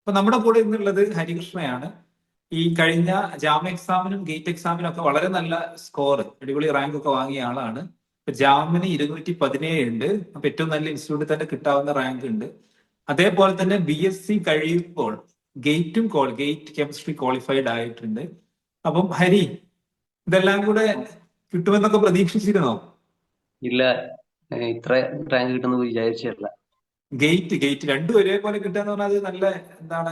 ഇപ്പൊ നമ്മുടെ കൂടെ ഇന്നുള്ളത് ഹരികൃഷ്ണയാണ്. ഈ കഴിഞ്ഞ ജാം എക്സാമിനും ഗേറ്റ് എക്സാമിനും ഒക്കെ വളരെ നല്ല സ്കോർ, അടിപൊളി റാങ്ക് ഒക്കെ വാങ്ങിയ ആളാണ്. ഇപ്പൊ ജാമിന് 217 ഉണ്ട്. അപ്പൊ ഏറ്റവും നല്ല ഇൻസ്റ്റിറ്റ്യൂട്ടിൽ തന്നെ കിട്ടാവുന്ന റാങ്ക് ഉണ്ട്. അതേപോലെ തന്നെ BSc കഴിയുമ്പോൾ ഗേറ്റ് കെമിസ്ട്രി ക്വാളിഫൈഡ് ആയിട്ടുണ്ട്. അപ്പം ഹരി, ഇതെല്ലാം കൂടെ കിട്ടുമെന്നൊക്കെ പ്രതീക്ഷിച്ചിരുന്നോ? ഇല്ല. ഇത്ര റാങ്ക് കിട്ടുമെന്ന് വിചാരിച്ചില്ല. ഗേറ്റ് ഗേറ്റ് രണ്ടും ഒരേപോലെ കിട്ടുക എന്ന് പറഞ്ഞാൽ അത് നല്ല എന്താണ്,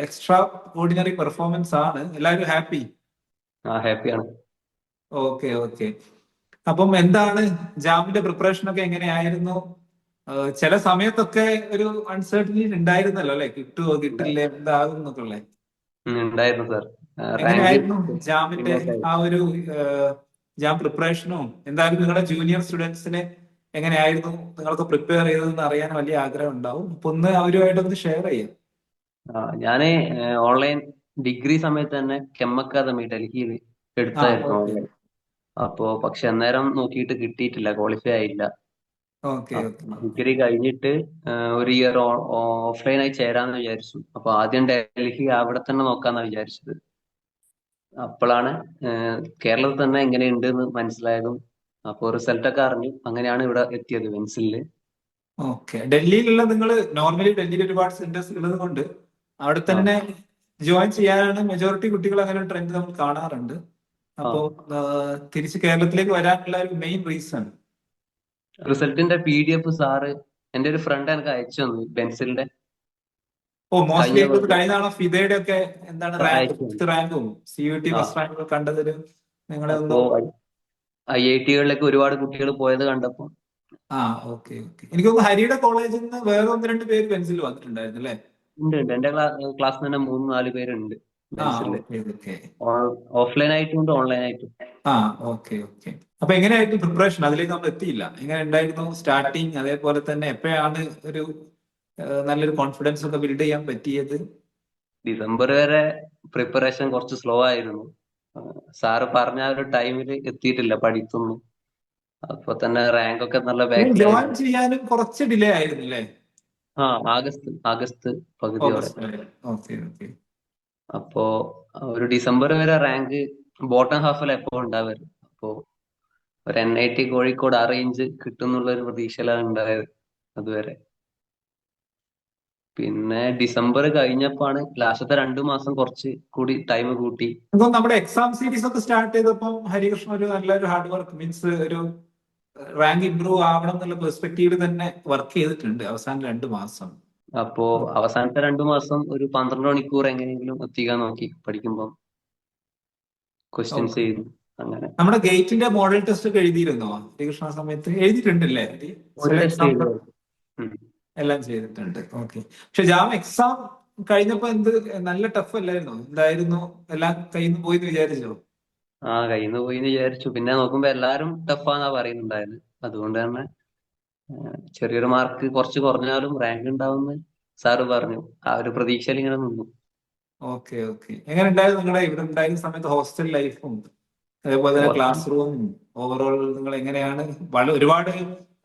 എക്സ്ട്രാ ഓർഡിനറി പെർഫോമൻസ് ആണ്. എല്ലാവരും ഹാപ്പി? ഹാപ്പിയാണ്. Okay okay. അപ്പം എന്താണ് ജാമിന്റെ പ്രിപ്പറേഷൻ ഒക്കെ എങ്ങനെയായിരുന്നു? ചില സമയത്തൊക്കെ ഒരു അൺസർട്ടനിറ്റി ഉണ്ടായിരുന്നല്ലോ അല്ലെ, കിട്ടുമോ കിട്ടില്ലേ എന്താകും എന്നൊക്കെ ഉള്ളേ. ഉണ്ടായിരുന്നു സാർ. റാങ്ക് എങ്ങനെയായിരുന്നു ജാമിന്റെ ആ ഒരു ജാം പ്രിപ്പറേഷനും? എന്തായാലും നിങ്ങളുടെ ജൂനിയർ സ്റ്റുഡൻസിന് എങ്ങനെയായിരുന്നു നിങ്ങൾക്ക് പ്രിപ്പയർ ചെയ്തതെന്ന് അറിയാൻ വലിയ ആഗ്രഹം ഉണ്ടാവും. അപ്പൊ ഒന്ന് അവരുമായിട്ടൊന്ന് ഷെയർ ചെയ്യാം. ഞാന് ഓൺലൈൻ ഡിഗ്രി സമയത്ത് തന്നെ അക്കാദമി ഡൽഹിയിൽ ആ എടുത്തായിരുന്നു ഓക്കെ ഓൺലൈൻ. പക്ഷെ അന്നേരം നോക്കിയിട്ട് കിട്ടിയിട്ടില്ല, ക്വാളിഫൈ ആയില്ല. Okay okay. ഡിഗ്രി കഴിഞ്ഞിട്ട് ഒരു ഇയർ ഓഫ്ലൈനായി ചേരാന്ന് വിചാരിച്ചു. അപ്പൊ ആദ്യം ഡൽഹി അവിടെ തന്നെ നോക്കാന്നാ വിചാരിച്ചത്. അപ്പോഴാണ് കേരളത്തിൽ തന്നെ എങ്ങനെയുണ്ട് എന്ന് മനസ്സിലായതും. അപ്പോൾ റിസൾട്ടൊക്കെ അറിഞ്ഞു. അങ്ങനെയാണ് ഇവിടെ എത്തിയത് വെൻസിലില്. ഓക്കെ. ഡൽഹിയിലുള്ള നിങ്ങൾ നോർമലി ഡൽഹിയിൽ ഒരുപാട് സെന്റേഴ്സ് ഉള്ളത് കൊണ്ട് അവിടെ ആ തന്നെ ജോയിൻ ചെയ്യാനാണ് മെജോറിറ്റി കുട്ടികൾ അങ്ങനെ ഒരു ട്രെൻഡ് നമ്മൾ കാണാറുണ്ട്. ആ അപ്പോൾ തിരിച്ച് കേരളത്തിലേക്ക് വരാനുള്ള ഒരു മെയിൻ റീസൺ? റിസൾട്ടിന്റെ PDF സാറ് എന്റെ ഒരു ഫ്രണ്ട് എനിക്ക് അയച്ചു തന്നു, പെൻസിലിന്റെ. ഓ, മോസ്റ്റ്ലി കഴിഞ്ഞ ആയിട്ട് കൊല്ലം കഴിഞ്ഞ തവണ ഫിദയുടെ ഒക്കെ എന്താണ് റാങ്ക്, അയച്ചു തന്നു. ഫിഫ്ത് റാങ്കും CUT ആ ഫസ്റ്റ് റാങ്കും കണ്ടതിൽ നിങ്ങളെ അപ്പോ ഒന്ന്. IIT-കളിലേക്ക് ഒരുപാട് കുട്ടികൾ പോയത് കണ്ടപ്പോ. ആ ഓക്കെ ഓക്കെ. എനിക്ക് തോന്നുന്നു ഹരിയുടെ കോളേജിൽ നിന്ന് വേറെ ഒന്ന് രണ്ട് പേര് പെൻസിൽ വന്നിട്ടുണ്ടായിരുന്നു അല്ലേ? ഉണ്ട് ഉണ്ട്. എന്റെ ക്ലാസ്സിൽ തന്നെ 3-4 പേരുണ്ട് ആ പെൻസിലില്. Okay okay. ഓഫ്ലൈൻ ആയിട്ടും ഉണ്ട്, ഓൺലൈൻ ആയിട്ടും. ആ ഓക്കെ ഓക്കെ. അപ്പൊ എങ്ങനെയായിരുന്നു പ്രിപ്പറേഷൻ? അതിലേക്ക് നമ്മൾ എത്തിയില്ല. എങ്ങനെ ഉണ്ടായിരുന്നു സ്റ്റാർട്ടിങ്? അതേപോലെ തന്നെ എപ്പോഴാണ് ഒരു നല്ലൊരു കോൺഫിഡൻസ് ഒക്കെ ബിൽഡ് ചെയ്യാൻ പറ്റിയത്? ഡിസംബർ വരെ പ്രിപ്പറേഷൻ കുറച്ച് സ്ലോ ആയിരുന്നു. സാറ് പറഞ്ഞ ആ ഒരു ടൈമിൽ എത്തിയിട്ടില്ല പഠിത്തൊന്നും. അപ്പൊ തന്നെ റാങ്ക് ഒക്കെ നല്ല ജോയിൻ ബാക്കിലായിരുന്നു. ചെയ്യാനും കുറച്ച് ഡിലേ ആയിരുന്നു അല്ലേ? ആഗസ്റ്റ് പകുതിയോടെ. ഓഗസ്റ്റ് വരെ. Okay okay. അപ്പോ ഒരു ഡിസംബർ വരെ റാങ്ക് ബോട്ടം ഹാഫിൽ എപ്പോ ഉണ്ടാവരുത്. അപ്പോ ഒരു NIT കോഴിക്കോട് ആ റേഞ്ച് കിട്ടും എന്നുള്ള ഒരു പ്രതീക്ഷയിലാണ് ഉണ്ടായത് അതുവരെ. പിന്നെ ഡിസംബർ കഴിഞ്ഞപ്പോഴാണ് ലാസ്റ്റത്തെ 2 മാസം കുറച്ച് കൂടി ടൈം കൂട്ടി. അപ്പൊ നമ്മുടെ എക്സാം സീരീസ് ഒക്കെ സ്റ്റാർട്ട് ചെയ്തപ്പോൾ ഹരികൃഷ്ണൻ ഒരു നല്ലൊരു ഹാർഡ് വർക്ക് മീൻസ് ഒരു റാങ്ക് ഇംപ്രൂവ് ആവണം എന്നുള്ള പെർസ്പെക്റ്റീവിൽ തന്നെ വർക്ക് ചെയ്തിട്ടുണ്ട് അവസാന 2 മാസം. അപ്പോ അവസാനത്തെ 2 മാസം ഒരു 12 മണിക്കൂർ എങ്ങനെയെങ്കിലും എത്തിക്കാൻ നോക്കി പഠിക്കുമ്പോൾ. Questions okay. ചെയ്തു അങ്ങനെ. നമ്മുടെ ഗേറ്റിന്റെ മോഡൽ ടെസ്റ്റ് ഒക്കെ എഴുതിയിരുന്നോ ഹരികൃഷ്ണ ആ സമയത്ത്? എഴുതിയിട്ടുണ്ടല്ലേ ഹരി? ഒരു ചില ടെസ്റ്റ് എക്സാം ചെയ്തു. ഉം. എല്ലാം ചെയ്തിട്ടുണ്ട്. ഓക്കെ. പക്ഷെ ജാം എക്സാം കഴിഞ്ഞപ്പോ എന്ത് നല്ല ടഫ് അല്ലായിരുന്നോ? എന്തായിരുന്നു, എല്ലാം കയ്യിൽ നിന്ന് പോയി എന്ന് വിചാരിച്ചോ? കയ്യിൽ നിന്ന് പോയി എന്ന് വിചാരിച്ചു. പിന്നെ നോക്കുമ്പോ എല്ലാരും ടഫാന്നാ പറയുന്നുണ്ടായത്. അതുകൊണ്ട് തന്നെ ചെറിയൊരു മാർക്ക് കുറച്ച് കുറഞ്ഞാലും റാങ്ക് ഉണ്ടാവുമെന്ന് സാറ് പറഞ്ഞു. ആ ഒരു പ്രതീക്ഷയിൽ ഇങ്ങനെ നിന്നു. Okay okay. എങ്ങനെ ഉണ്ടായിരുന്നു നിങ്ങളുടെ ഇവിടെ ഉണ്ടായിരുന്ന സമയത്ത് ഹോസ്റ്റൽ ലൈഫും അതേപോലെ തന്നെ ഹോസ്റ്റൽ ക്ലാസ് റൂമും ഓവറോൾ നിങ്ങൾ എങ്ങനെയാണ്? ഒരുപാട്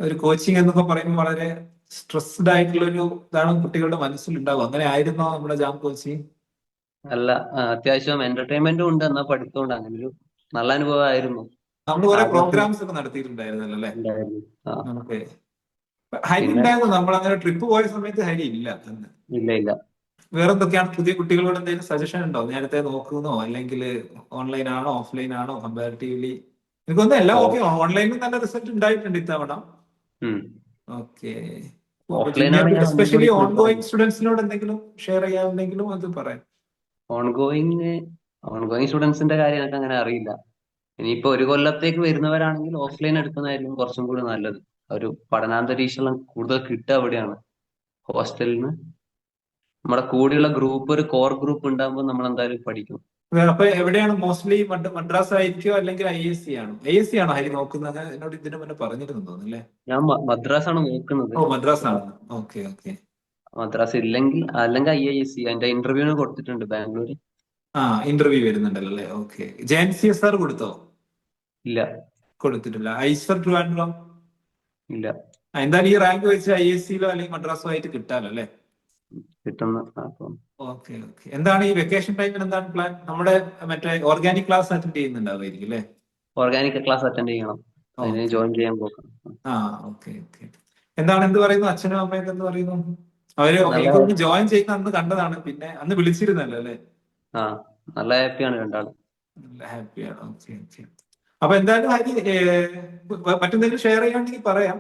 ഒരു കോച്ചിങ് എന്നൊക്കെ പറയുമ്പോൾ വളരെ സ്ട്രെസ്ഡ് ആയിട്ടുള്ള ഒരു ഇതാണ് കുട്ടികളുടെ മനസ്സിലുണ്ടാവും. അങ്ങനെ ആയിരുന്നോ നമ്മുടെ ജാം കോച്ചിങ്? അല്ല, അത്യാവശ്യം എന്റർടൈൻമെന്റും ഉണ്ട്, എന്നാൽ പഠിത്തമുണ്ട്. അങ്ങനെ ഒരു നല്ല അനുഭവമായിരുന്നു. നമ്മൾ കുറെ ആദ്യത്തെ പ്രോഗ്രാംസ് ഒക്കെ നടത്തിയിട്ടുണ്ടായിരുന്നല്ലോ അല്ലെ? ഉണ്ടായിരുന്നു. നമുക്ക് ഹരി പിന്നെ ഉണ്ടായിരുന്നു. നമ്മൾ അങ്ങനെ ട്രിപ്പ് പോയ സമയത്ത് ഹരി ഇല്ല എന്ന്. ഇല്ല ഇല്ല. വേറെ എന്തൊക്കെയാണ് പുതിയ കുട്ടികളോട് എന്തെങ്കിലും സജഷൻ ഉണ്ടോ? നേരത്തെ നോക്കുന്നോ അല്ലെങ്കിൽ ഓൺലൈൻ ആണോ ഓഫ്ലൈൻ ആണോ കമ്പാരിറ്റീവ്ലി? എനിക്കൊന്നും എല്ലാം ഓ ഓക്കെ. ഓൺലൈനിൽ നല്ല റിസൾട്ട് ഉണ്ടായിട്ടുണ്ട് ഇത്തവണ. ഉം ഓക്കെ. ഓഫ്ലൈൻ ജൂനിയർ ആണ് ഞാൻ ഒന്നും എസ്പെഷ്യലി കൂടി ഓൺ പ്രിഫർ ഗോയിങ് ചെയ്യുന്നത്. സ്റ്റുഡൻസിനോട് എന്തെങ്കിലും ഷെയർ ചെയ്യാനുണ്ടെങ്കിലും അത് പറയാം. ഓൺഗോയിങ് ഓൺഗോയിങ് സ്റ്റുഡൻസിന്റെ കാര്യം എനിക്ക് അങ്ങനെ അറിയില്ല. ഇനിയിപ്പോ ഒരു കൊല്ലത്തേക്ക് വരുന്നവരാണെങ്കിൽ ഓഫ്ലൈൻ എടുക്കുന്നതായിരിക്കും കുറച്ചും കൂടി നല്ലത്. ഒരു പഠനാന്തരീക്ഷം കൂടുതൽ കിട്ടുക അവിടെയാണ്, ഹോസ്റ്റലിൽ നിന്ന്. നമ്മുടെ കൂടെയുള്ള ഗ്രൂപ്പ് ഒരു കോർ ഗ്രൂപ്പ് ഉണ്ടാകുമ്പോൾ നമ്മൾ എന്തായാലും പഠിക്കും. അപ്പൊ എവിടെയാണ് മോസ്റ്റ്ലി? മദ്രാസ് ആയിരിക്കോ അല്ലെങ്കിൽ ISC ആണോ? ISC ആണോ ഹരി നോക്കുന്നത്? എന്നോട് ഇതിനു മുന്നേ പറഞ്ഞിരുന്നു തോന്നുന്നല്ലേ? ഞാൻ മദ്രാസാണ് നോക്കുന്നത്. ഓ, മദ്രാസ് ആണ്. Okay okay. മദ്രാസ് ഇല്ലെങ്കിൽ അല്ലെങ്കിൽ IISc അതിന്റെ ഇന്റർവ്യൂവിന് കൊടുത്തിട്ടുണ്ട് ബാംഗ്ലൂര്. ആ, ഇന്റർവ്യൂ വരുന്നുണ്ടല്ലോ അല്ലേ? ഓക്കെ. JNCSR കൊടുത്തോ? ഇല്ല കൊടുത്തിട്ടില്ല. ഐസർ ട്രിവാൻഡ്രം? ഇല്ല. എന്തായാലും ഈ റാങ്ക് വെച്ച് ISC-ലോ അല്ലെങ്കിൽ മദ്രാസോ ആയിട്ട് കിട്ടാലോ അല്ലേ? കിട്ടുന്ന. അപ്പം ഓക്കെ ഓക്കെ. എന്താണ് ഈ വെക്കേഷൻ ടൈമിൽ എന്താണ് പ്ലാൻ? നമ്മുടെ മറ്റേ ഓർഗാനിക് ക്ലാസ് അറ്റൻഡ് ചെയ്യുന്നുണ്ടാവുമായിരിക്കും അല്ലേ? ഓർഗാനിക് ക്ലാസ് അറ്റൻഡ് ചെയ്യണം, അതിന് ഓക്കെ. ജോയിൻ ചെയ്യാൻ പോക്കണം. ആ ഓക്കെ ഓക്കെ. എന്താണ് എന്ത് പറയുന്നു അച്ഛനും അമ്മയൊക്കെ എന്ത് പറയുന്നു? അവര് നല്ല എനിക്കൊന്ന് ജോയിൻ ചെയ്യുന്ന അന്ന് കണ്ടതാണ്, പിന്നെ അന്ന് വിളിച്ചിരുന്നല്ലോ അല്ലേ? ആ നല്ല ഹാപ്പിയാണ് രണ്ടാളും. നല്ല ഹാപ്പിയാണ്. Okay okay. അപ്പൊ എന്തായാലും ഹരി മറ്റെന്തെങ്കിലും ഷെയർ ചെയ്യാണ്ടെങ്കിൽ പറയാം.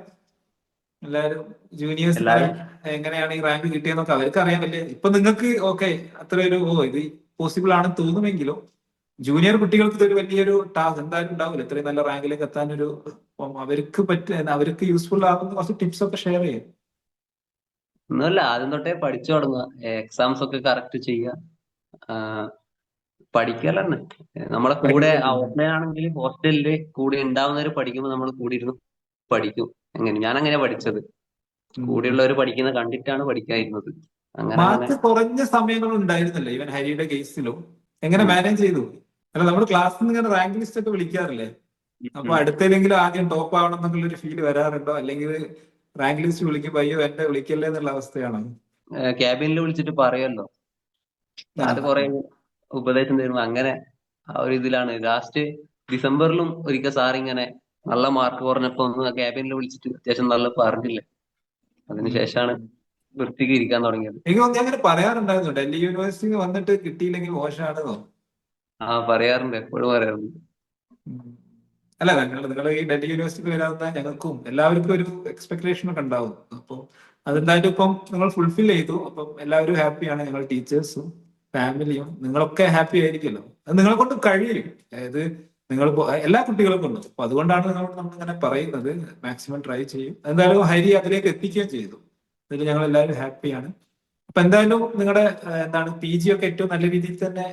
എല്ലാരും ജൂനിയേഴ്സ് ഇങ്ങനെ എല്ലാരും എങ്ങനെയാണ് ഈ റാങ്ക് കിട്ടിയെന്നൊക്കെ അവർക്ക് അറിയാമല്ലേ. ഇപ്പൊ നിങ്ങൾക്ക് ഓക്കെ അത്ര ഒരു ഇത് പോസിബിൾ ആണെന്ന് തോന്നുമെങ്കിലും ജൂനിയർ കുട്ടികൾക്ക് ഇതൊരു വലിയൊരു ടാസ്ക് എന്തായാലും ഉണ്ടാവില്ല. ഇത്രയും നല്ല റാങ്കിലേക്ക് എത്താനൊരു അവർക്ക് അവർക്ക് യൂസ്ഫുൾ ആകുന്ന കുറച്ച് ടിപ്സ് ഒക്കെ ഷെയർ ചെയ്യും. ഒന്നുമല്ല, ആദ്യം തൊട്ടേ പഠിച്ചു തുടങ്ങുക, എക്സാംസ് ഒക്കെ കറക്റ്റ് ചെയ്യുക, പഠിക്കൽ തന്നെ. നമ്മളെ കൂടെ പഠിക്കുക. ഓഫ്ലൈൻ ആണെങ്കിൽ ഹോസ്റ്റലില് കൂടെ ഉണ്ടാവുന്നവര് പഠിക്കുമ്പോൾ നമ്മൾ കൂടി ഇരുന്ന് പഠിക്കും. ഞാൻ അങ്ങനെ പഠിച്ചത്. കൂടെയുള്ളവർ പഠിക്കുന്ന കണ്ടിട്ടാണ് പഠിക്കാതിരുന്നത്. അങ്ങനെ അങ്ങനെ മാർക്ക് കുറഞ്ഞ സമയങ്ങൾ ഉണ്ടായിരുന്നല്ലേ ഇവൻ ഹരിയുടെ കേസിലും? എങ്ങനെ ഉം, മാനേജ് ചെയ്തു? അല്ല നമ്മൾ ക്ലാസ്സിൽ നിന്ന് ഇങ്ങനെ റാങ്ക് ലിസ്റ്റ് ഒക്കെ വിളിക്കാറില്ലേ? അപ്പൊ ഉം. അടുത്തെങ്കിലും ആദ്യം ടോപ്പ് ആവണം എന്നുള്ള ഒരു ഫീൽ വരാറുണ്ടോ? അല്ലെങ്കിൽ റാങ്ക് ലിസ്റ്റ് വിളിക്കുമ്പോ അയ്യോ എന്നെ വിളിക്കല്ലേ എന്നുള്ള അവസ്ഥയാണോ? ക്യാബിനിൽ വിളിച്ചിട്ട് പറയുമല്ലോ, സാറ് കുറെ ആ ഉപദേശം തരുമ്പോ അങ്ങനെ ആ ഒരു ഇതിലാണ്. ലാസ്റ്റ് ഡിസംബറിലും ഒരിക്കൽ സാർ ഇങ്ങനെ നല്ല മാർക്ക് കുറഞ്ഞപ്പോ ഒന്ന് ക്യാബിനിൽ വിളിച്ചിട്ട് അത്യാവശ്യം നല്ല പറഞ്ഞില്ലേ. അതിനുശേഷമാണ് ഉം. വൃത്തിക്ക് ഇരിക്കാൻ തുടങ്ങിയത്. എനിക്ക് തോന്നി അങ്ങനെ പറയാറുണ്ടായിരുന്നു, ഡൽഹി യൂണിവേഴ്സിറ്റി വന്നിട്ട് കിട്ടിയില്ലെങ്കിൽ മോശമാണെന്നോ. ആ പറയാറുണ്ട്, എപ്പോഴും പറയാറുണ്ട്. ഉം. അല്ല നിങ്ങൾ ഈ ഡൽഹി യൂണിവേഴ്സിറ്റി വരാവുന്ന ഞങ്ങൾക്കും എല്ലാവർക്കും ഒരു എക്സ്പെക്ടേഷൻ ഒക്കെ ഉണ്ടാവും. അപ്പോൾ അതെന്തായാലും ഇപ്പം നിങ്ങൾ ഫുൾഫിൽ ചെയ്തു. അപ്പം എല്ലാവരും ഹാപ്പിയാണ്, ഞങ്ങൾ ടീച്ചേഴ്സും ഫാമിലിയും നിങ്ങളൊക്കെ ഹാപ്പി ആയിരിക്കുമല്ലോ. അത് നിങ്ങളെ കൊണ്ട് കഴിയും. അതായത് നിങ്ങൾ എല്ലാ കുട്ടികളും കൊണ്ടും. അപ്പൊ അതുകൊണ്ടാണ് നമ്മൾ ഇങ്ങനെ പറയുന്നത്. മാക്സിമം ട്രൈ ചെയ്യും. എന്തായാലും ഹരി അതിലേക്ക് എത്തിക്കുകയും ചെയ്തു. അതിൽ ഞങ്ങൾ എല്ലാവരും ഹാപ്പിയാണ്. അപ്പൊ എന്തായാലും നിങ്ങളുടെ എന്താണ് PG ഒക്കെ ഏറ്റവും നല്ല രീതിയിൽ തന്നെ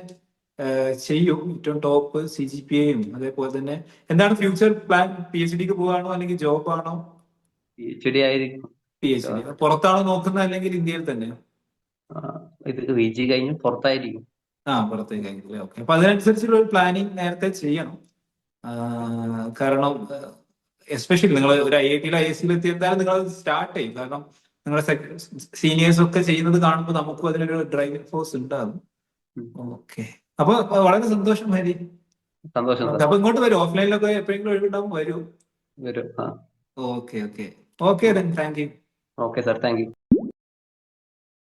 ചെയ്യും. ഏറ്റവും ടോപ്പ് CGPA അതേപോലെ തന്നെ എന്താണ് ഫ്യൂച്ചർ പ്ലാൻ? PhDക്ക് പോവാണോ അല്ലെങ്കിൽ ജോബ് ആണോ? ചെടി ആയിരിക്കും. PhD പുറത്താണോ നോക്കുന്നത് അല്ലെങ്കിൽ ഇന്ത്യയിൽ തന്നെ? ആ, ഇത് PG കഴിഞ്ഞ് പുറത്തായിരിക്കും. പുറത്തേക്ക് ആയിരിക്കും. ഓക്കെ. അപ്പൊ അതിനനുസരിച്ചുള്ള ഒരു പ്ലാനിങ് നേരത്തെ ചെയ്യണം. ആ, കാരണം എസ്പെഷ്യലി നിങ്ങൾ ഒരു IIT ISC എത്തി എന്തായാലും നിങ്ങൾ സ്റ്റാർട്ട് ചെയ്യും. കാരണം നിങ്ങളുടെ സീനിയേഴ്സ് ഒക്കെ ചെയ്യുന്നത് കാണുമ്പോൾ നമുക്കും അതിനൊരു ഡ്രൈവിംഗ് ഫോഴ്സ് ഉണ്ടാകും. ഉം. ഓക്കെ. അപ്പൊ വളരെ സന്തോഷം ഹരി. സന്തോഷം ഓക്കെ. സാർ. അപ്പൊ ഇങ്ങോട്ട് വരും, ഓഫ്ലൈനിലൊക്കെ എപ്പോഴെങ്കിലും ഒഴിവുണ്ടാവും വരൂ. വരും. ആ okay okay. Okay thank you. Okay sir, thank you.